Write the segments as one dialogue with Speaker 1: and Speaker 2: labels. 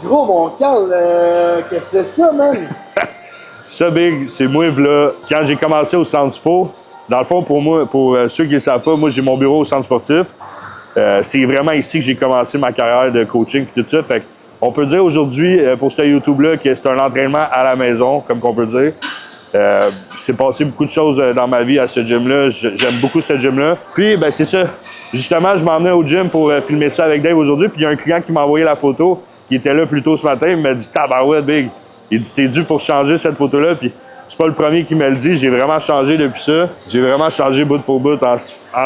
Speaker 1: Gros, mon Carl, qu'est-ce que c'est ça, man?
Speaker 2: Ça, Big, c'est moi, là, quand j'ai commencé au centre sport, dans le fond, pour moi, pour ceux qui ne le savent pas, moi, j'ai mon bureau au centre sportif. C'est vraiment ici que j'ai commencé ma carrière de coaching et tout ça. Fait on peut dire aujourd'hui, pour ce YouTube-là, que c'est un entraînement à la maison, comme qu'on peut dire. C'est passé beaucoup de choses dans ma vie à ce gym-là. J'aime beaucoup ce gym-là. Puis, ben c'est ça. Justement, je m'en venais au gym pour filmer ça avec Dave aujourd'hui. Puis, il y a un client qui m'a envoyé la photo, qui était là plus tôt ce matin. Il m'a dit « Tabarouette, Big! » Il dit « T'es dû pour changer cette photo-là. » Puis, c'est pas le premier qui me le dit. J'ai vraiment changé depuis ça. J'ai vraiment changé bout pour bout. En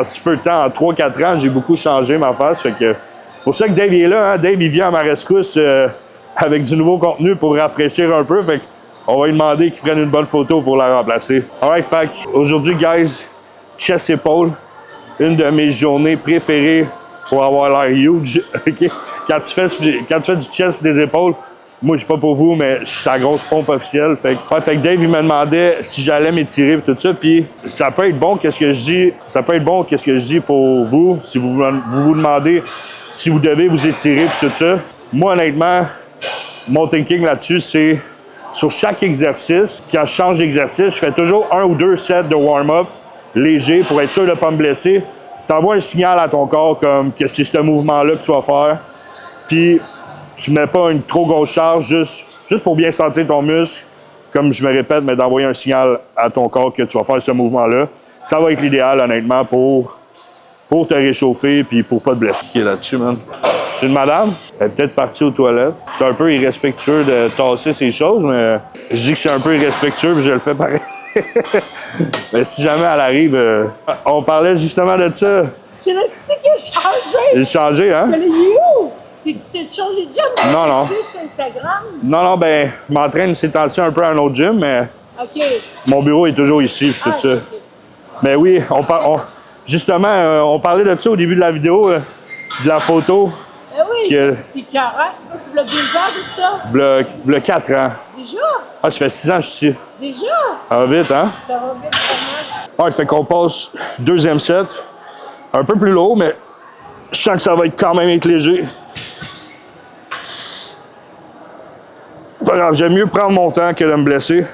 Speaker 2: si peu de temps, en 3-4 ans, j'ai beaucoup changé ma face. Fait que, pour ça que Dave est là. Hein? Dave, il vient à ma rescousse avec du nouveau contenu pour rafraîchir un peu. Fait que, on va lui demander qu'il prenne une bonne photo pour la remplacer. Alright, fait aujourd'hui, guys, chest épaule, une de mes journées préférées pour avoir l'air huge. Okay? Quand tu fais du chest des épaules, moi, je sais pas pour vous, mais je suis sa grosse pompe officielle. Fait que Dave, il me demandait si j'allais m'étirer et tout ça. Puis ça peut être bon, qu'est-ce que je dis. Ça peut être bon, qu'est-ce que je dis pour vous, si vous demandez si vous devez vous étirer et tout ça. Moi, honnêtement, mon thinking là-dessus, c'est sur chaque exercice, quand je change d'exercice, je fais toujours 1 ou 2 sets de warm-up léger pour être sûr de ne pas me blesser. Tu envoies un signal à ton corps comme que c'est ce mouvement-là que tu vas faire. Puis, tu ne mets pas une trop grosse charge juste pour bien sentir ton muscle. Comme je me répète, mais d'envoyer un signal à ton corps que tu vas faire ce mouvement-là. Ça va être l'idéal, honnêtement, pour te réchauffer puis pour pas te blesser. Qui est là-dessus, man? C'est une madame. Elle est peut-être partie aux toilettes. C'est un peu irrespectueux de tasser ces choses, mais je dis que c'est un peu irrespectueux puis je le fais pareil. Mais si jamais elle arrive, on parlait justement de ça.
Speaker 3: Je le sais qu'il a changé.
Speaker 2: Il a changé, hein?
Speaker 3: Mais il est où? Tu t'es changé de gym?
Speaker 2: Non.
Speaker 3: Sur Instagram?
Speaker 2: Non, ben, je m'entraîne ces temps-ci un peu à un autre gym, mais
Speaker 3: OK.
Speaker 2: mon bureau est toujours ici puis tout ça.
Speaker 3: OK.
Speaker 2: Mais oui, justement, on parlait de ça au début de la vidéo, de la photo.
Speaker 3: Eh oui,
Speaker 2: Que-
Speaker 3: c'est carré. C'est quoi, tu veux 2 ans de ça?
Speaker 2: V'là 4 ans.
Speaker 3: Déjà?
Speaker 2: Ah, ça fait 6 ans que je suis ici.
Speaker 3: Déjà?
Speaker 2: Ça va vite, hein?
Speaker 3: Ça va vite vraiment.
Speaker 2: Ouais, fait qu'on passe deuxième set. Un peu plus lourd, mais je sens que ça va être quand même être léger. Pas grave, j'aime mieux prendre mon temps que de me blesser.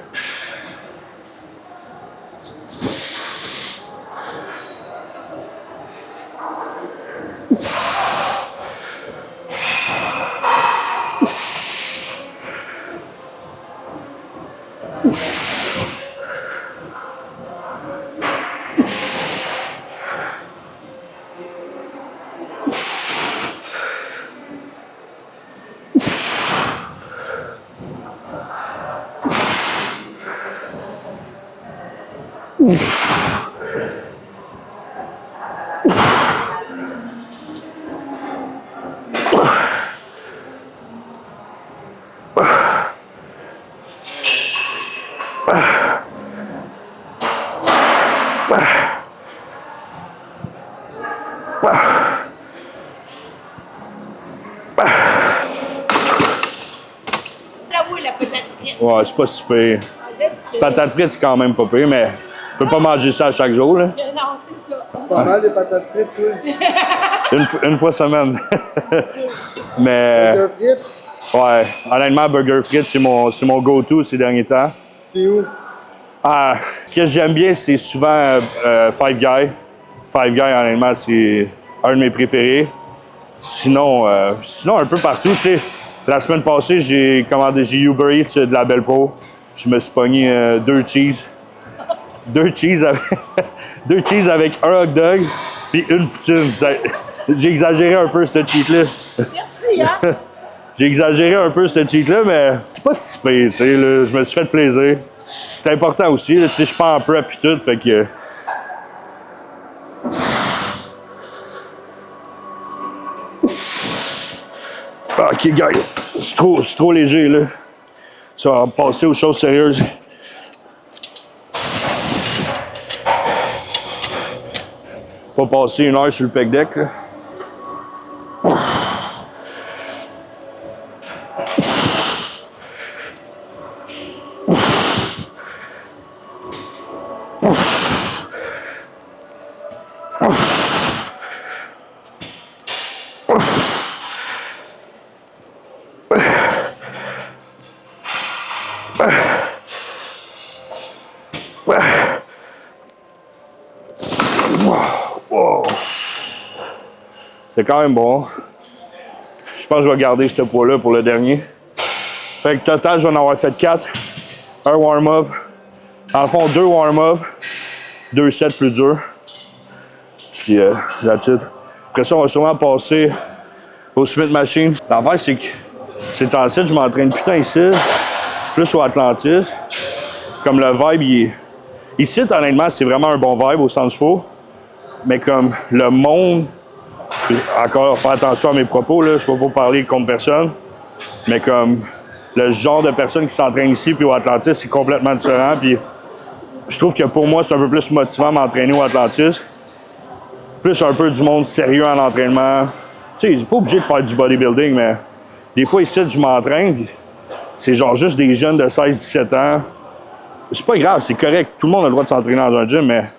Speaker 3: Là, oui, la patate frite.
Speaker 2: Ouais, c'est pas si pire. Patate frite, c'est quand même pas pire, mais on peut pas manger ça à chaque jour, là.
Speaker 3: Non, c'est ça.
Speaker 1: C'est pas mal des patates frites, toi.
Speaker 2: Une fois semaine. Mais,
Speaker 1: Burger frites,
Speaker 2: ouais, honnêtement, burger frites, c'est mon go-to ces derniers temps.
Speaker 1: c'est où?
Speaker 2: Ah, ce que j'aime bien, c'est souvent Five Guys. Five Guys, honnêtement, c'est un de mes préférés. Sinon un peu partout, tu sais. La semaine passée, j'ai Uber Eats de la Belle Pro. Je me suis pogné 2 cheese. 2 cheese avec, 2 cheese avec un hot dog puis une poutine. J'ai exagéré un peu ce cheat-là.
Speaker 3: Merci, hein?
Speaker 2: J'ai exagéré un peu ce cheat-là, mais c'est pas si pire, tu sais, là. Je me suis fait plaisir. C'est important aussi, là, tu sais, je suis pas en prep et tout, fait que... OK, gars, c'est trop léger, là. Ça va passer aux choses sérieuses. Pas passer 1 heure sur le pec deck, là. C'est quand même bon. Je pense que je vais garder ce poids-là pour le dernier. Fait que total, je vais en avoir fait 4. Un warm-up. En fond, 2 warm-up. 2 sets plus durs. Puis, that's it. Après ça, on va sûrement passer au Smith Machine. L'affaire, c'est que ces temps-ci, je m'entraîne putain ici. Plus au Atlantis. Comme le vibe, il est... Ici, honnêtement, c'est vraiment un bon vibe au Centre Sport. Mais comme le monde... Encore, faire attention à mes propos, là, je ne peux pas parler contre personne. Mais comme le genre de personnes qui s'entraînent ici puis au Atlantis, c'est complètement différent. Puis je trouve que pour moi, c'est un peu plus motivant m'entraîner au Atlantis. Plus un peu du monde sérieux en entraînement. Tu sais, je suis pas obligé de faire du bodybuilding, mais des fois ici, je m'entraîne. C'est genre juste des jeunes de 16-17 ans. C'est pas grave, c'est correct. Tout le monde a le droit de s'entraîner dans un gym, mais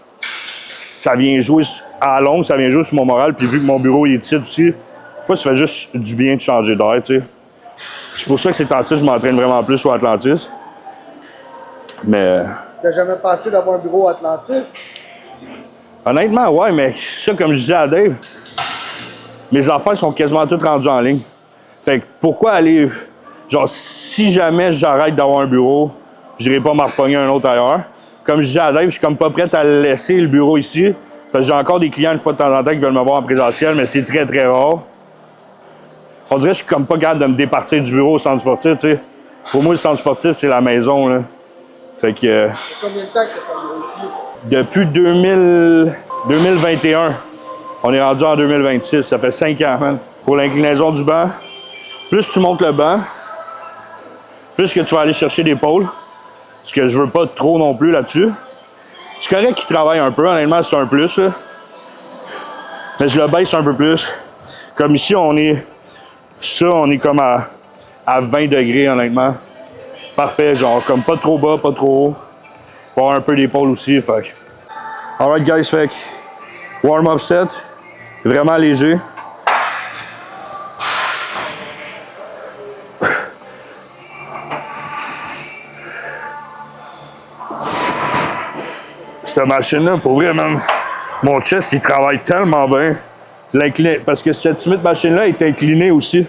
Speaker 2: ça vient jouer à la longue, ça vient jouer sur mon moral. Puis vu que mon bureau il est ici aussi, des fois, ça fait juste du bien de changer d'air, tu sais. C'est pour ça que ces temps-ci, je m'entraîne vraiment plus au Atlantis. Mais...
Speaker 1: T'as jamais pensé d'avoir un bureau Atlantis?
Speaker 2: Honnêtement, ouais, mais ça, comme je disais à Dave, mes affaires sont quasiment toutes rendues en ligne. Fait que pourquoi aller... Genre, si jamais j'arrête d'avoir un bureau, je n'irai pas m'en repogner un autre ailleurs. Comme je disais à Dave, je suis comme pas prêt à laisser le bureau ici. Parce que j'ai encore des clients une fois de temps en temps qui veulent me voir en présentiel, mais c'est très, très rare. On dirait que je suis comme pas capable de me départir du bureau au centre sportif, tu sais. Pour moi, le centre sportif, c'est la maison, là. Fait que...
Speaker 1: Ça fait combien de temps que t'as bureau ici?
Speaker 2: Depuis 2021, on est rendu en 2026. Ça fait 5 ans, man. Pour l'inclinaison du banc, plus tu montes le banc, plus que tu vas aller chercher des pôles. Ce que je veux pas trop non plus là-dessus. C'est correct qu'il travaille un peu, honnêtement, c'est un plus, là. Mais je le baisse un peu plus. Comme ici, on est... Ça, on est comme à 20 degrés, honnêtement. Parfait, genre, comme pas trop bas, pas trop haut. Pour avoir un peu d'épaule aussi, fait que... Alright, guys, fait que... Warm-up set. Vraiment léger. Cette machine-là, pour vrai, man, mon chest, il travaille tellement bien. Parce que cette Smith machine-là est inclinée aussi.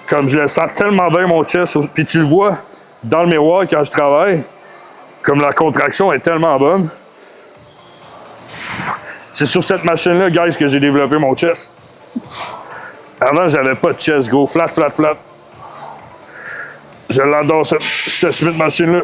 Speaker 2: Comme je le sens tellement bien, mon chest. Puis tu le vois dans le miroir quand je travaille. Comme la contraction est tellement bonne. C'est sur cette machine-là, guys, que j'ai développé mon chest. Avant, j'avais pas de chest, gros. Flat, flat, flat. Je l'adore, cette Smith machine-là.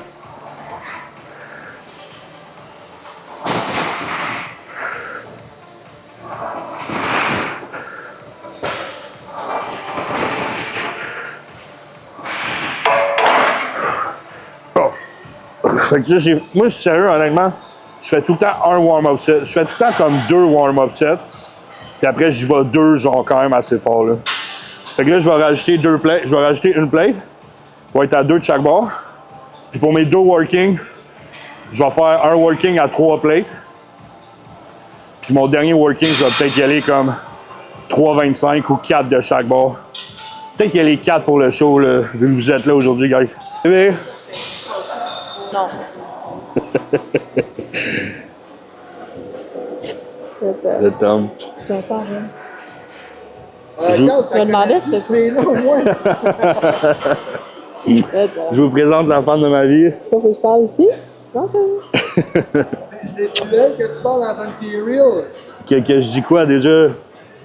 Speaker 2: Fait que là, moi, je suis sérieux, honnêtement. Je fais tout le temps un warm-up set. Je fais tout le temps comme 2 warm-up sets. Puis après, j'y vais 2, genre, quand même assez fort, là. Fait que là, je vais rajouter 2 plates. Je vais rajouter une plate. Je vais être à 2 de chaque bord. Puis pour mes 2 working, je vais faire un working à 3 plates. Puis mon dernier working, je vais peut-être y aller comme 3,25 ou 4 de chaque bord. Peut-être y aller 4 pour le show, là, vu que vous êtes là aujourd'hui, guys.
Speaker 3: Non.
Speaker 2: Le Tom.
Speaker 3: Tu vas pas rien.
Speaker 2: Je
Speaker 3: me demandais si
Speaker 1: c'était là au moins.
Speaker 2: Je vous présente la femme de ma vie.
Speaker 3: Faut que je parle ici? Non, c'est
Speaker 1: C'est-tu elle que tu parles dans un T-Reel?
Speaker 2: Que je dis quoi déjà?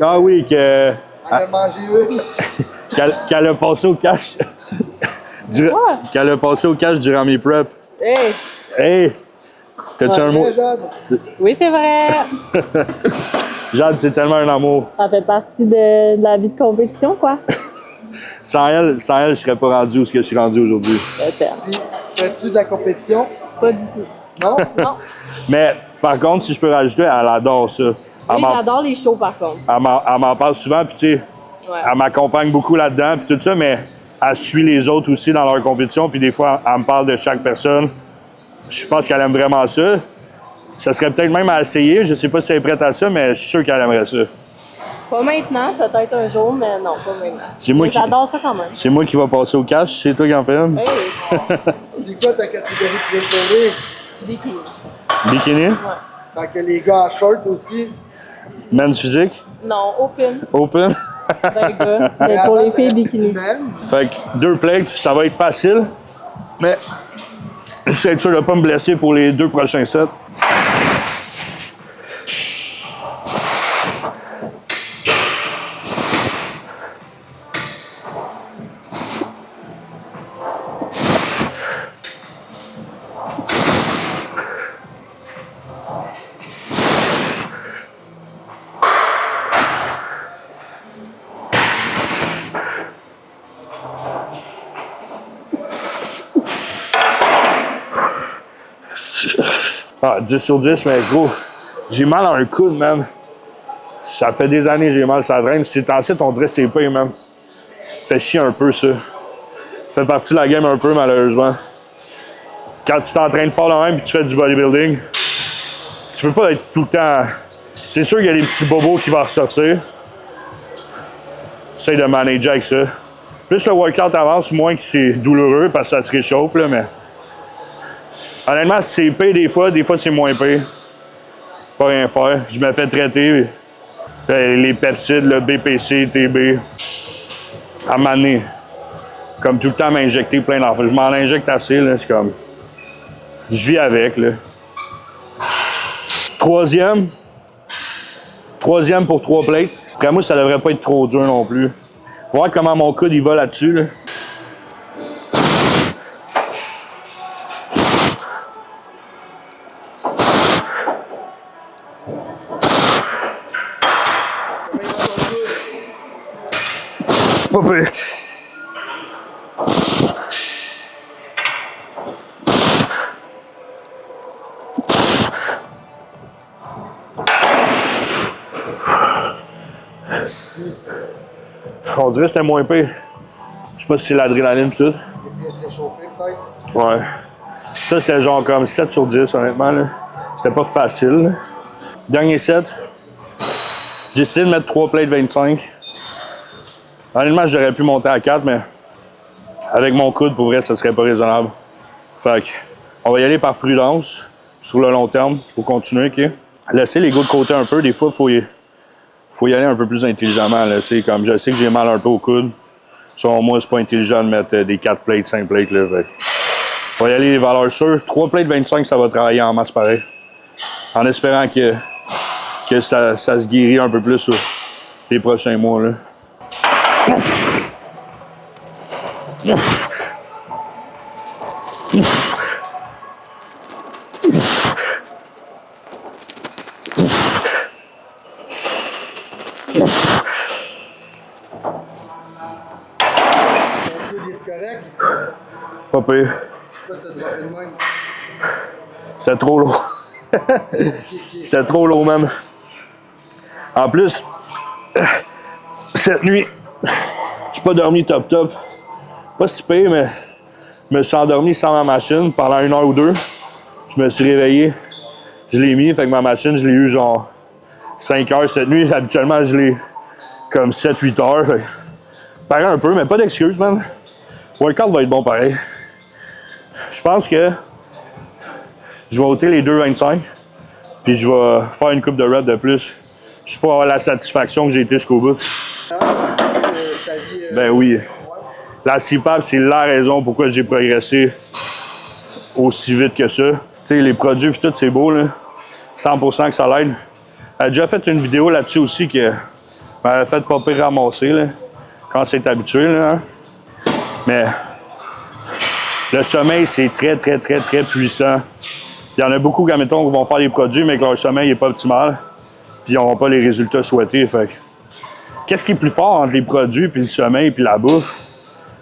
Speaker 2: Ah oui, que...
Speaker 1: Elle a mangé une.
Speaker 2: Qu'elle a passé au cash. Qu'elle a passé au cash durant mes preps.
Speaker 3: Hey!
Speaker 2: Hey! T'as-tu un mot?
Speaker 1: Jade?
Speaker 3: Oui, c'est vrai!
Speaker 2: Jade, c'est tellement un amour.
Speaker 3: Ça fait partie de la vie de compétition, quoi.
Speaker 2: Sans elle, je serais pas rendu où je suis rendu aujourd'hui.
Speaker 1: Puis, tu fais-tu de la compétition?
Speaker 3: Pas du tout.
Speaker 1: Non?
Speaker 3: Non.
Speaker 2: Mais par contre, si je peux rajouter, elle adore ça.
Speaker 3: Oui, j'adore les shows, par contre.
Speaker 2: Elle m'en parle souvent, puis tu sais,
Speaker 3: Ouais.
Speaker 2: elle m'accompagne beaucoup là-dedans, puis tout ça, mais elle suit les autres aussi dans leur compétition, puis des fois, elle me parle de chaque personne. Je pense qu'elle aime vraiment ça. Ça serait peut-être même à essayer. Je sais pas si elle est prête à ça, mais je suis sûr qu'elle aimerait ça.
Speaker 3: Pas maintenant, peut-être un jour, mais non, pas maintenant.
Speaker 2: C'est moi qui...
Speaker 3: J'adore ça quand même.
Speaker 2: C'est moi qui va passer au cash. C'est toi qui en fais une?
Speaker 3: Hey!
Speaker 1: C'est quoi ta catégorie préférée?
Speaker 3: Bikini.
Speaker 2: Bikini?
Speaker 3: Ouais.
Speaker 1: Fait que les gars en short aussi.
Speaker 2: Men's physique?
Speaker 3: Non, open.
Speaker 2: Open?
Speaker 3: D'un gars. Mais pour les filles, bikini.
Speaker 2: Fait que 2 plates, ça va être facile. Mais je suis sûr de ne pas me blesser pour les 2 prochains sets. Ah, 10 sur 10, mais gros, j'ai mal à un coude, man. Ça fait des années que j'ai mal, ça draine. C'est en site, on dirait que c'est pas, man. Fait chier un peu, ça. Fait partie de la game un peu, malheureusement. Quand tu t'entraînes fort là même et tu fais du bodybuilding, tu peux pas être tout le temps... C'est sûr qu'il y a des petits bobos qui vont ressortir. Essaye de manager avec ça. Plus le workout avance, moins que c'est douloureux parce que ça se réchauffe, là, mais... Honnêtement, c'est pire des fois c'est moins pire. Pas rien faire. Je me fais traiter. Les peptides, le BPC, TB. À m'amener. Comme tout le temps m'injecter plein d'enfants. Je m'en injecte assez, là. C'est comme. Je vis avec, là. Troisième pour 3 plates. Après moi, ça devrait pas être trop dur non plus. Voir comment mon coude il va là-dessus, là. Pas pire. On dirait que c'était moins pire. Je sais pas si c'est l'adrénaline et tout.
Speaker 1: Il est plus réchauffé, peut-être.
Speaker 2: Ouais. Ça, c'était genre comme 7 sur 10, honnêtement. C'était pas facile. Là. Dernier set. J'ai essayé de mettre 3 plates 25. Honnêtement, j'aurais pu monter à 4, mais avec mon coude, pour vrai, ça serait pas raisonnable. Fait que, on va y aller par prudence. Sur le long terme, faut continuer, OK? Laisser les gars de côté un peu. Des fois, faut y aller un peu plus intelligemment. Là, comme je sais que j'ai mal un peu au coude. Selon moi, c'est pas intelligent de mettre des 4 plates, 5 plates. Là, fait. On va y aller les valeurs sûres. 3 plates 25, ça va travailler en masse pareil. En espérant que ça se guérit un peu plus sur les prochains mois. Là.
Speaker 1: Correct?
Speaker 2: Pas pire.
Speaker 1: Pourquoi t'as droppé le même?
Speaker 2: C'était trop lourd. C'était trop lourd, man. En plus, cette nuit, j'ai pas dormi top. Pas si pire, mais je me suis endormi sans ma machine pendant 1 heure ou 2. Je me suis réveillé. Je l'ai mis, fait que ma machine, je l'ai eu genre 5 heures cette nuit. Habituellement, je l'ai comme 7-8 heures. Fait pareil un peu, mais pas d'excuse, man. Le workout va être bon pareil. Je pense que je vais ôter les 2,25. Puis je vais faire une coupe de reps de plus. Juste pour avoir la satisfaction que j'ai été jusqu'au bout. Ben oui. La CPAP, c'est la raison pourquoi j'ai progressé aussi vite que ça. Tu sais, les produits puis tout, c'est beau, là. 100% que ça l'aide. J'ai déjà fait une vidéo là-dessus aussi qui m'avait fait pas pire ramasser, là, quand c'est habitué, là. Hein? Mais le sommeil, c'est très puissant. Il y en a beaucoup, admettons, qui vont faire des produits, mais que leur sommeil n'est pas optimal. Puis ils n'auront pas les résultats souhaités. Fait que, qu'est-ce qui est plus fort entre les produits, puis le sommeil, puis la bouffe?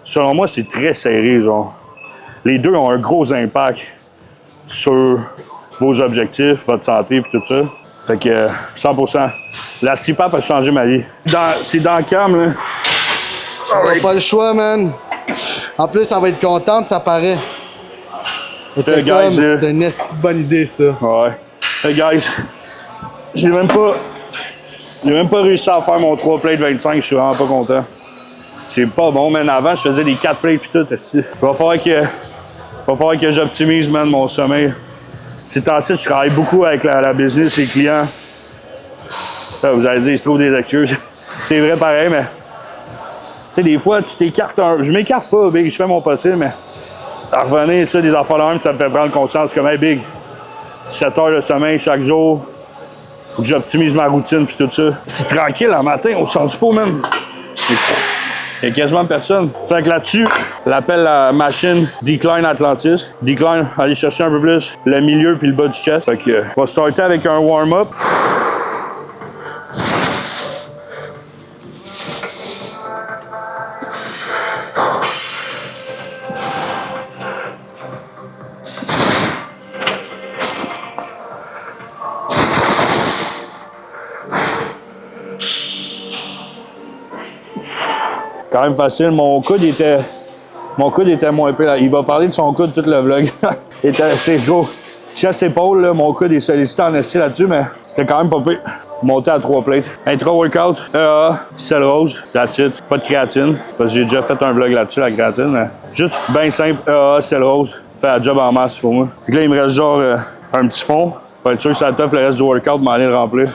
Speaker 2: Selon moi, c'est très serré, genre. Les deux ont un gros impact sur vos objectifs, votre santé, puis tout ça. Fait que 100%. La CPAP a changé ma vie. C'est dans le cam, là.
Speaker 1: T'as pas le choix, man. En plus, ça va être contente, ça paraît. C'est une esti de bonne idée, ça.
Speaker 2: Ouais. Hey guys, j'ai même pas réussi à faire mon 3 plates 25, je suis vraiment pas content. C'est pas bon, man. Avant, je faisais des 4 plates pis tout. Il va falloir que j'optimise, man, mon sommeil. C'est ainsi, je travaille beaucoup avec la business et les clients. Là, vous allez dire, il se trouve des excuses. C'est vrai pareil, mais... Tu sais, des fois, tu t'écartes un... Je m'écarte pas, Big, je fais mon possible, mais... À revenir, tu sais, des affaires là même, ça me fait prendre conscience comme, hey, Big, 7 heures de sommeil chaque jour, faut que j'optimise ma routine puis tout ça. C'est tranquille le matin, on se sent pas même. Il y a quasiment personne. Fait que là-dessus, l'appelle la machine Decline Atlantis. Decline, aller chercher un peu plus le milieu puis le bas du chest. Fait que, on va starter avec un warm-up. Quand même facile. Mon coude était moins épais. Il va parler de son coude tout le vlog. C'est gros. Chest épaule, là, mon coude est sollicité en esti là-dessus, mais c'était quand même pas pire. Monté à 3 plates. Intra-workout, EA, sel rose, that's it. Pas de créatine, parce que j'ai déjà fait un vlog là-dessus, la créatine. Mais juste bien simple, EA, sel rose. Fait la job en masse pour moi. Fait que là, il me reste genre un petit fond. Pour être sûr que ça toffe le reste du workout, m'en aller le remplir.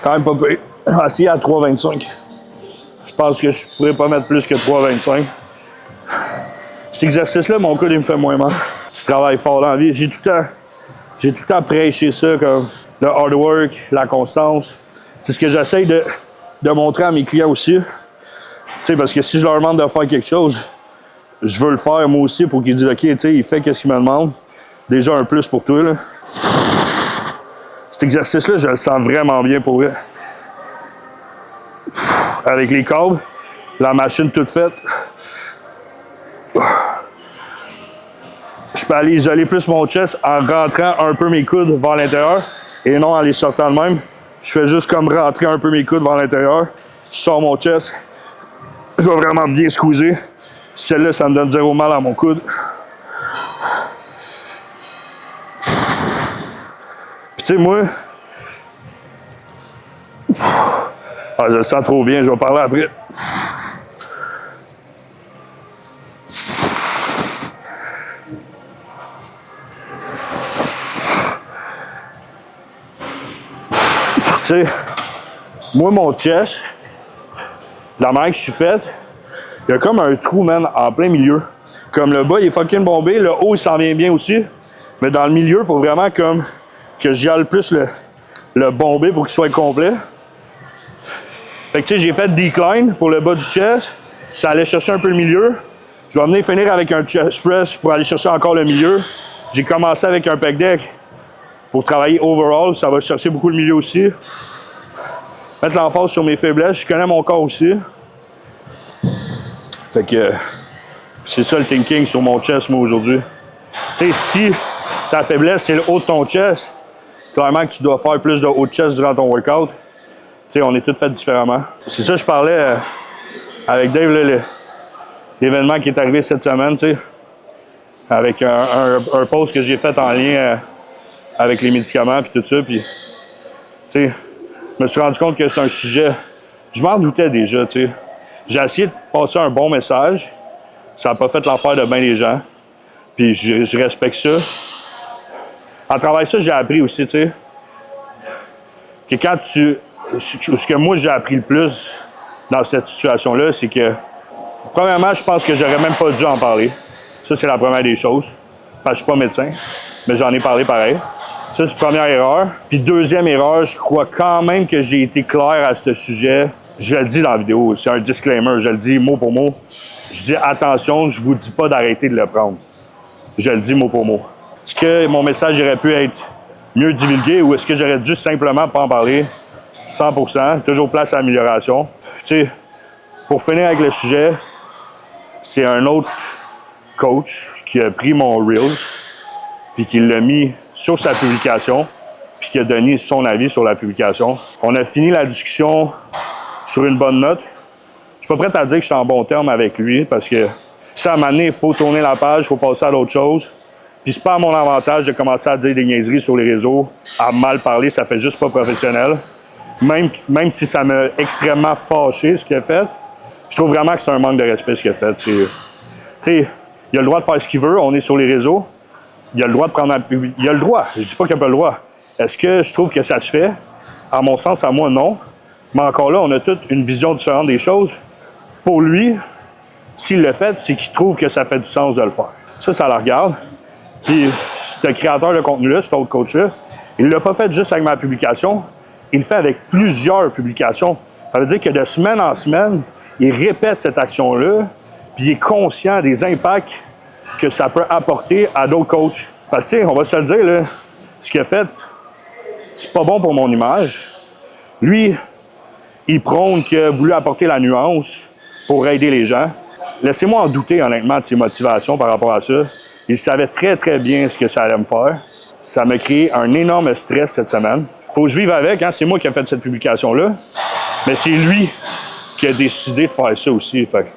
Speaker 2: Quand même pas pire. Assis à 3,25. Je pense que je pourrais pas mettre plus que 3,25. Cet exercice-là, mon coude, il me fait moins mal. Je travaille fort dans la vie. J'ai tout le temps prêché ça, comme le hard work, la constance. C'est ce que j'essaye de montrer à mes clients aussi. Tu sais, parce que si je leur demande de faire quelque chose, je veux le faire moi aussi pour qu'ils disent, OK, tu sais, il fait ce qu'il me demande. Déjà un plus pour toi, là. Cet exercice-là, je le sens vraiment bien pour vrai. Avec les câbles, la machine toute faite. Je peux aller isoler plus mon chest en rentrant un peu mes coudes vers l'intérieur et non en les sortant de même. Je fais juste comme rentrer un peu mes coudes vers l'intérieur. Je sors mon chest. Je vais vraiment bien squeezer. Celle-là, ça me donne zéro mal à mon coude. Puis tu sais, moi... Ah, je le sens trop bien, je vais parler après. Tu sais, moi, mon chest, la manière que je suis faite, il y a comme un trou, man, en plein milieu. Comme le bas, il est fucking bombé, le haut, il s'en vient bien aussi. Mais dans le milieu, il faut vraiment comme que j'y aille plus le bombé pour qu'il soit complet. Fait que tu sais, j'ai fait decline pour le bas du chest. Ça allait chercher un peu le milieu. Je vais venir finir avec un chest press pour aller chercher encore le milieu. J'ai commencé avec un pec deck pour travailler overall. Ça va chercher beaucoup le milieu aussi. Mettre l'emphase sur mes faiblesses. Je connais mon corps aussi. Fait que c'est ça le thinking sur mon chest, moi, aujourd'hui. Tu sais, si ta faiblesse, c'est le haut de ton chest, clairement que tu dois faire plus de haut de chest durant ton workout. Tu sais, on est tous faits différemment. C'est ça, je parlais avec Dave, l'événement qui est arrivé cette semaine, tu sais, avec un post que j'ai fait en lien avec les médicaments puis tout ça. Puis, tu sais, je me suis rendu compte que c'est un sujet, je m'en doutais déjà, tu sais. J'ai essayé de passer un bon message. Ça n'a pas fait l'affaire de bien des gens. Puis, je respecte ça. En travaillant ça, j'ai appris aussi, tu sais, que quand ce que moi, j'ai appris le plus dans cette situation-là, c'est que, premièrement, je pense que j'aurais même pas dû en parler. Ça, c'est la première des choses. Parce que je suis pas médecin, mais j'en ai parlé pareil. Ça, c'est la première erreur. Puis deuxième erreur, je crois quand même que j'ai été clair à ce sujet. Je le dis dans la vidéo, c'est un disclaimer, je le dis mot pour mot. Je dis attention, je vous dis pas d'arrêter de le prendre. Je le dis mot pour mot. Est-ce que mon message aurait pu être mieux divulgué ou est-ce que j'aurais dû simplement pas en parler? 100%, toujours place à amélioration. Tu Tu sais, pour finir avec le sujet, c'est un autre coach qui a pris mon Reels puis qui l'a mis sur sa publication puis qui a donné son avis sur la publication. On a fini la discussion sur une bonne note. Je suis pas prêt à dire que je suis en bon terme avec lui parce que, tu sais, à un moment donné, il faut tourner la page, il faut passer à d'autres choses. Puis c'est pas à mon avantage de commencer à dire des niaiseries sur les réseaux, à mal parler, ça fait juste pas professionnel. Même si ça m'a extrêmement fâché ce qu'il a fait, je trouve vraiment que c'est un manque de respect ce qu'il a fait. Tu sais, il a le droit de faire ce qu'il veut, on est sur les réseaux. Il a le droit de prendre il a le droit, je dis pas qu'il n'a pas le droit. Est-ce que je trouve que ça se fait? À mon sens, à moi, non. Mais encore là, on a toute une vision différente des choses. Pour lui, s'il le fait, c'est qu'il trouve que ça fait du sens de le faire. Ça la regarde. Puis, ce créateur de contenu-là, cet autre coach-là, il ne l'a pas fait juste avec ma publication, il le fait avec plusieurs publications. Ça veut dire que de semaine en semaine, il répète cette action-là, puis il est conscient des impacts que ça peut apporter à d'autres coachs. Parce que, on va se le dire, là, ce qu'il a fait, c'est pas bon pour mon image. Lui, il prône qu'il a voulu apporter la nuance pour aider les gens. Laissez-moi en douter, honnêtement, de ses motivations par rapport à ça. Il savait très, très bien ce que ça allait me faire. Ça m'a créé un énorme stress cette semaine. Faut que je vive avec, hein? C'est moi qui ai fait cette publication-là. Mais c'est lui qui a décidé de faire ça aussi. Fait que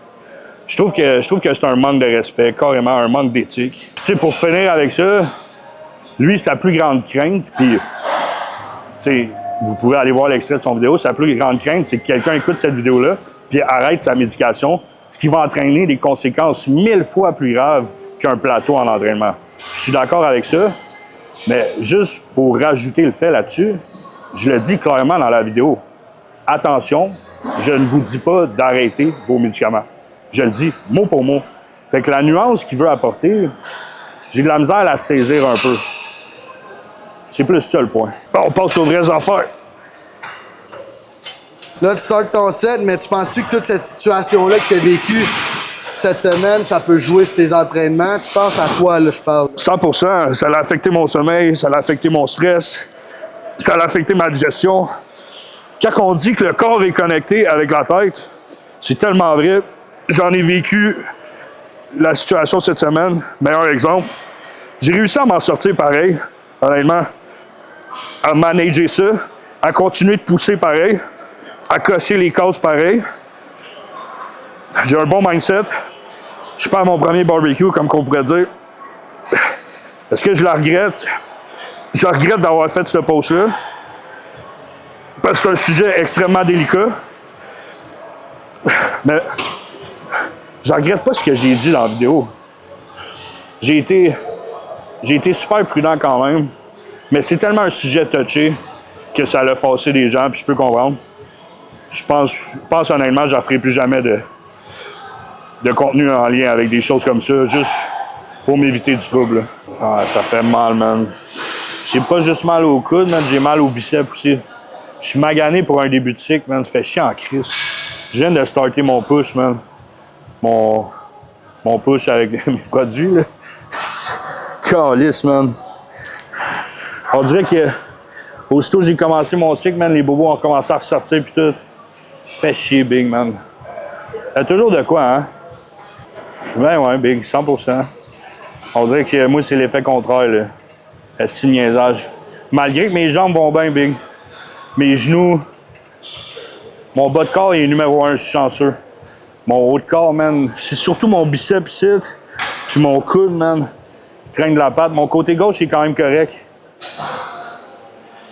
Speaker 2: je trouve que c'est un manque de respect, carrément un manque d'éthique. Tu sais, pour finir avec ça, lui, sa plus grande crainte, puis, tu sais, vous pouvez aller voir l'extrait de son vidéo, sa plus grande crainte, c'est que quelqu'un écoute cette vidéo-là, puis arrête sa médication, ce qui va entraîner des conséquences 1000 fois plus graves qu'un plateau en entraînement. Je suis d'accord avec ça, mais juste pour rajouter le fait là-dessus, je le dis clairement dans la vidéo. Attention, je ne vous dis pas d'arrêter vos médicaments. Je le dis mot pour mot. Fait que la nuance qu'il veut apporter, j'ai de la misère à la saisir un peu. C'est plus ça le point. On passe aux vraies affaires.
Speaker 1: Là, tu startes ton set, mais tu penses-tu que toute cette situation-là que tu as vécue cette semaine, ça peut jouer sur tes entraînements? Tu penses à toi, là, je parle.
Speaker 2: 100%. Ça a affecté mon sommeil, ça a affecté mon stress, ça a affecté ma digestion. Quand on dit que le corps est connecté avec la tête, c'est tellement vrai. J'en ai vécu la situation cette semaine. Meilleur exemple. J'ai réussi à m'en sortir pareil, honnêtement, à manager ça, à continuer de pousser pareil, à cocher les cases pareil. J'ai un bon mindset. Je pars à mon premier barbecue, comme qu'on pourrait dire. Est-ce que je la regrette? Je regrette d'avoir fait ce post-là. Parce que c'est un sujet extrêmement délicat. Mais je regrette pas ce que j'ai dit dans la vidéo. J'ai été super prudent quand même. Mais c'est tellement un sujet touché que ça l'a fâché des gens, puis je peux comprendre. Je pense honnêtement, j'en ferai plus jamais de contenu en lien avec des choses comme ça, juste pour m'éviter du trouble. Ah, ça fait mal, man. J'ai pas juste mal au coude, man, j'ai mal au biceps aussi. Je suis magané pour un début de cycle, man. Ça fait chier en crise. Je viens de starter mon push, man. Mon push avec mes produits, là. Calisse, man. On dirait que aussitôt que j'ai commencé mon cycle, man, les bobos ont commencé à ressortir pis tout. Fait chier, Big, man. Il y a toujours de quoi, hein? Ben ouais, Big, 100%. On dirait que moi, c'est l'effet contraire, là. C'est le niaisage. Malgré que mes jambes vont bien, Big. Mes genoux. Mon bas de corps est numéro 1, je suis chanceux. Mon haut de corps, man, c'est surtout mon biceps ici. Puis mon coude, man, traîne de la patte. Mon côté gauche est quand même correct.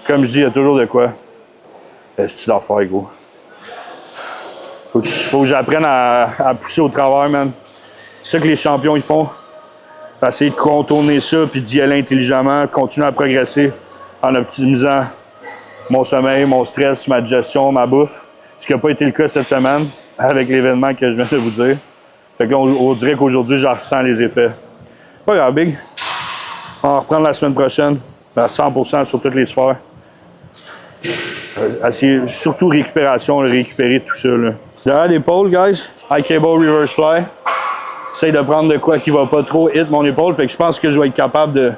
Speaker 2: Comme je dis, il y a toujours de quoi. C'est l'affaire, gros. Faut que j'apprenne à pousser au travers, man. C'est ça que les champions, ils font. Essayer de contourner ça, puis d'y aller intelligemment, continuer à progresser en optimisant mon sommeil, mon stress, ma digestion, ma bouffe. Ce qui n'a pas été le cas cette semaine, avec l'événement que je viens de vous dire. Fait que là, on dirait qu'aujourd'hui, j'en ressens les effets. Pas grave, Big. On va reprendre la semaine prochaine, à 100% sur toutes les sphères. Essayer, surtout récupération, récupérer tout ça. Là. Derrière l'épaule, guys, high cable reverse fly. J'essaie de prendre de quoi qui va pas trop hit mon épaule, fait que je pense que je vais être capable de...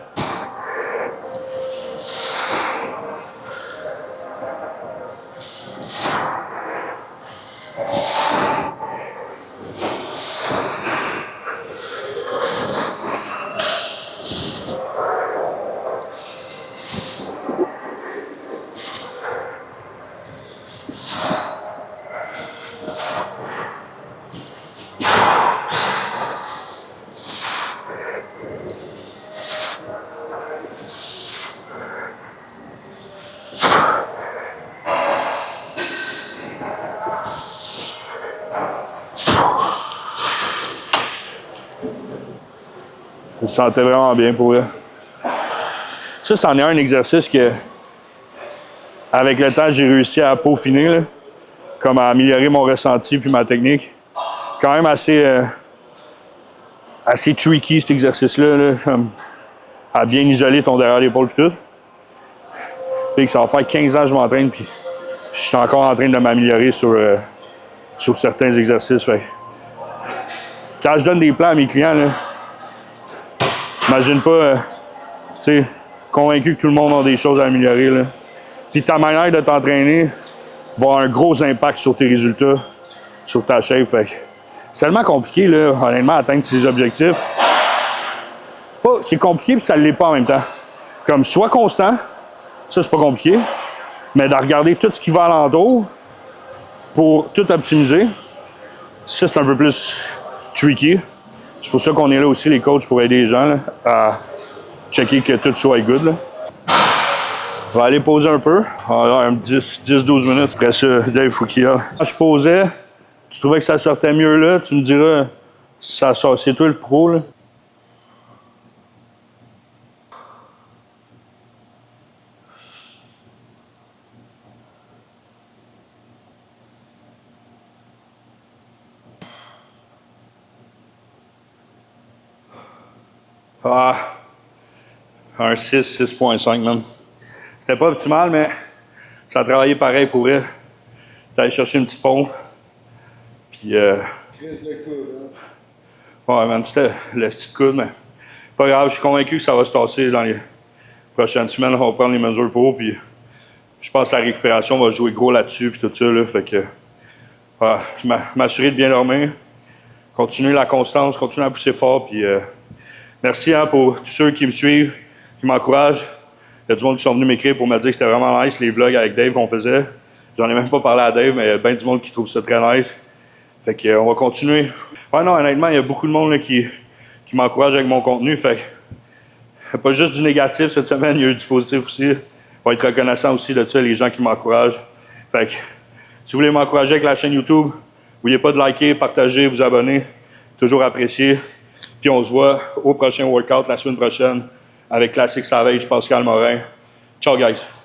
Speaker 2: Je me sentais vraiment bien pour eux. Ça, c'en est un exercice que, avec le temps, j'ai réussi à peaufiner, là, comme à améliorer mon ressenti puis ma technique. Quand même assez tricky, cet exercice-là, là, comme à bien isoler ton derrière l'épaule et tout. Puis ça va faire 15 ans que je m'entraîne, puis je suis encore en train de m'améliorer sur certains exercices. Fait. Quand je donne des plans à mes clients, là, imagine pas, tu sais, convaincu que tout le monde a des choses à améliorer. Là. Puis ta manière de t'entraîner va avoir un gros impact sur tes résultats, sur ta shape. Fait. C'est tellement compliqué, là, honnêtement, atteindre ces objectifs. C'est compliqué, puis ça ne l'est pas en même temps. Comme, sois constant, ça, c'est pas compliqué, mais de regarder tout ce qui va alentour pour tout optimiser, ça, c'est un peu plus tricky. C'est pour ça qu'on est là aussi, les coachs, pour aider les gens là, à checker que tout soit good. Là. On va aller poser un peu. Alors, 10-12 minutes. Après ça, Dave, faut qu'il y a. Quand je posais, tu trouvais que ça sortait mieux là, tu me diras, ça sort, c'est toi le pro, là. Ah, un 6, 6.5 même. C'était pas optimal, mais ça a travaillé pareil pour elle. T'es allé chercher une petite pompe. Puis, ouais, man, c'était le petit coude, mais pas grave, je suis convaincu que ça va se tasser dans les prochaines semaines. On va prendre les mesures pour, puis je pense que la récupération va jouer gros là-dessus, puis tout ça, là. Fait que, m'assurer de bien dormir, continuer la constance, continuer à pousser fort, puis merci hein, pour tous ceux qui me suivent, qui m'encouragent. Il y a du monde qui sont venus m'écrire pour me dire que c'était vraiment nice, les vlogs avec Dave qu'on faisait. J'en ai même pas parlé à Dave, mais il y a bien du monde qui trouve ça très nice. Fait que, on va continuer. Ouais, non, honnêtement, il y a beaucoup de monde là, qui m'encourage avec mon contenu. Fait que, pas juste du négatif cette semaine, il y a eu du positif aussi. On va être reconnaissant aussi de ça, les gens qui m'encouragent. Fait que, si vous voulez m'encourager avec la chaîne YouTube, n'oubliez pas de liker, partager, vous abonner. Toujours apprécié. Puis on se voit au prochain workout la semaine prochaine avec Classic Savage, Pascal Morin. Ciao, guys!